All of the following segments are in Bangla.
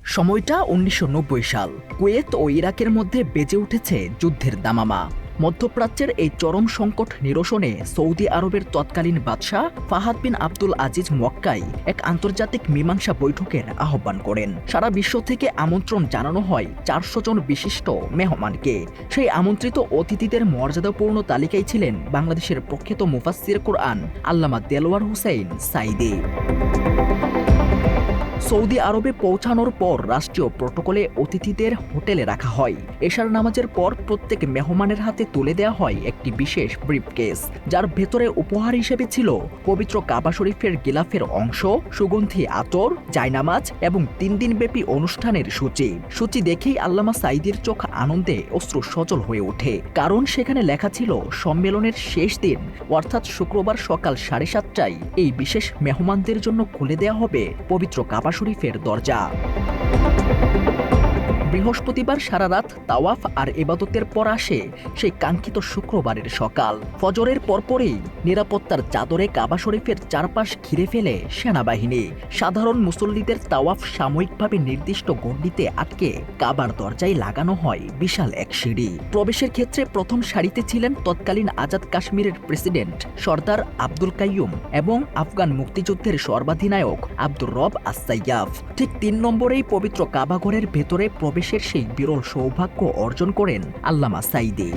সময়টা ১৯৯০ সাল। কুয়েত ও ইরাকের মধ্যে বেজে উঠেছে যুদ্ধের দামামা। মধ্যপ্রাচ্যের এই চরম সংকট নিরসনে সৌদি আরবের তৎকালীন বাদশাহ ফাহাদ বিন আব্দুল আজিজ মক্কায় এক আন্তর্জাতিক মীমাংসা বৈঠকের আহ্বান করেন। সারা বিশ্ব থেকে আমন্ত্রণ জানানো হয় ৪০০ জন বিশিষ্ট মেহমানকে। সেই আমন্ত্রিত অতিথিদের মর্যাদাপূর্ণ তালিকায় ছিলেন বাংলাদেশের প্রখ্যাত মুফাসসির কুরআন আল্লামা দেলোয়ার হোসেন সাঈদী। সৌদি আরবে পৌঁছানোর পর রাষ্ট্রীয় প্রটোকলে অতিথিদের হোটেলে রাখা হয়। এশার নামাজের পর প্রত্যেক মেহমানের হাতে তুলে দেওয়া হয় একটি বিশেষ ব্রিফকেস, যার ভেতরে উপহার হিসেবে ছিল পবিত্র কাবা শরীফের গিলাফের অংশ, সুগন্ধি আতর, জায়নামাজ এবং ৩ দিনব্যাপী অনুষ্ঠানের সূচি দেখেই আল্লামা সাঈদীর চোখ আনন্দে অশ্রু সজল হয়ে ওঠে। কারণ সেখানে লেখা ছিল সম্মেলনের শেষ দিন অর্থাৎ শুক্রবার সকাল 7:30টায় এই বিশেষ মেহমানদের জন্য খুলে দেওয়া হবে পবিত্র কাবা শরীফের দরজা। বৃহস্পতিবার সারা রাত তাওয়াফ আর ইবাদতের পর আসে সেই কাঙ্ক্ষিত শুক্রবারের সকাল। ফজরের পরপরই নিরাপত্তার চাদরে কাবা শরীফের চারপাশ ঘিরে ফেলে সেনাবাহিনী। সাধারণ মুসল্লিদের তাওয়াফ সাময়িকভাবে নির্দিষ্ট গণ্ডিতে আটকে কাবার দরজায় লাগানো হয় বিশাল এক সিঁড়ি। প্রবেশের ক্ষেত্রে প্রথম সারিতে ছিলেন তৎকালীন আজাদ কাশ্মীরের প্রেসিডেন্ট সর্দার আব্দুল কাইয়ুম এবং আফগান মুক্তিযুদ্ধের সর্বাধিনায়ক আব্দুর রব আস-সাইয়াফ। ঠিক ৩ নম্বরেই পবিত্র কাবাঘরের ভেতরে প্রবেশের সেই বিরল সৌভাগ্য অর্জন করেন আল্লামা সাঈদী।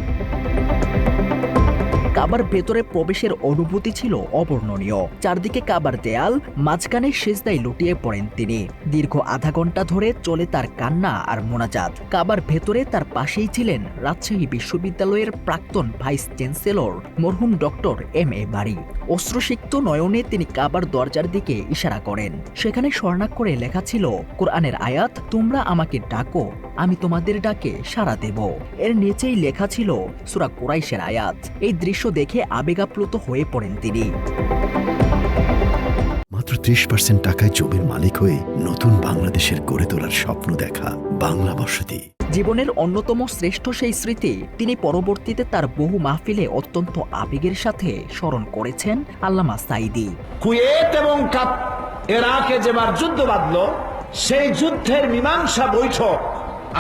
কাবার ভেতরে প্রবেশের অনুভূতি ছিল অবর্ণনীয়। চারদিকে কাবার দেয়াল, মাঝখানে সিজদায় লুটিয়ে পড়েন তিনি। দীর্ঘ আধা ঘন্টা ধরে চলে তার কান্না আর মোনাজাত। কাবার ভেতরে তার পাশেই ছিলেন রাজশাহী বিশ্ববিদ্যালয়ের প্রাক্তন ভাইস চ্যান্সেলর মরহুম ডক্টর এম.এ. বারী। অশ্রুসিক্ত নয়নে তিনি কাবার দরজার দিকে ইশারা করেন। সেখানে স্বর্ণাক্ষরে লেখা ছিল কোরআনের আয়াত, তোমরা আমাকে ডাকো, আমি তোমাদের ডাকে সাড়া দেব। এর নিচেই লেখা ছিল সূরা কুরাইশের আয়াত। এই দৃশ্য দেখে আবেগাপ্লুত হয়ে পড়েন তিনি। মাত্র ৩০% টাকায় জমির মালিক হয়ে নতুন বাংলাদেশের গড়ে তোলার স্বপ্ন দেখা বাংলা বসতি। জীবনের অন্যতম শ্রেষ্ঠ সেই স্মৃতি তিনি পরবর্তীতে তার বহু মাহফিলে অত্যন্ত আবেগের সাথে স্মরণ করেছেন আল্লামা সাঈদী। কুয়েত এবং ইরাকে যেবার যুদ্ধ বাঁধল, সেই যুদ্ধের মীমাংসা বৈঠক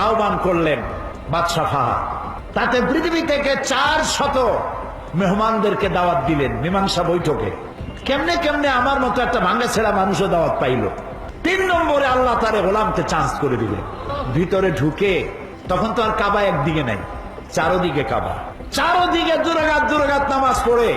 আহ্বান করলেন বাদশাহ ফাহাদ। তাতে পৃথিবী থেকে ৪০০ মেহমানদেরকে দাওয়াত দিলেন মীমাংসা বৈঠকে। কেমনে কেমনে আমার মতো একটা ভাঙ্গা ছেড়া মানুষও দাওয়াত পাইল। ৩ নম্বরে আল্লাহ তারে গোলামকে চান্স করে দিলেন। ভিতরে ঢুকে তখন তো আর কাবা একদিকে নাই, চারোদিকে কাবা। চারোদিকে দুরাকাত নামাজ পড়ে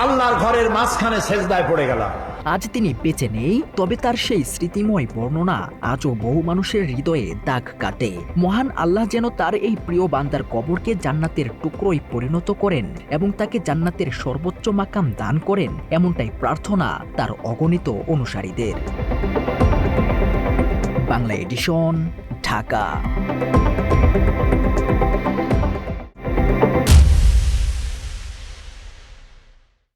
আল্লাহর ঘরের মাঝখানে সেজদায় পড়ে গেলাম। আজ তিনি বেঁচে নেই, তবে তার সেই স্মৃতিময় বর্ণনা আজও বহু মানুষের হৃদয়ে দাগ কাটে। মহান আল্লাহ যেন তার এই প্রিয় বান্দার কবরকে জান্নাতের টুকরোয় পরিণত করেন এবং তাকে জান্নাতের সর্বোচ্চ মাকাম দান করেন, এমনটাই প্রার্থনা তার অগণিত অনুসারীদের। বাংলা এডিশন, ঢাকা।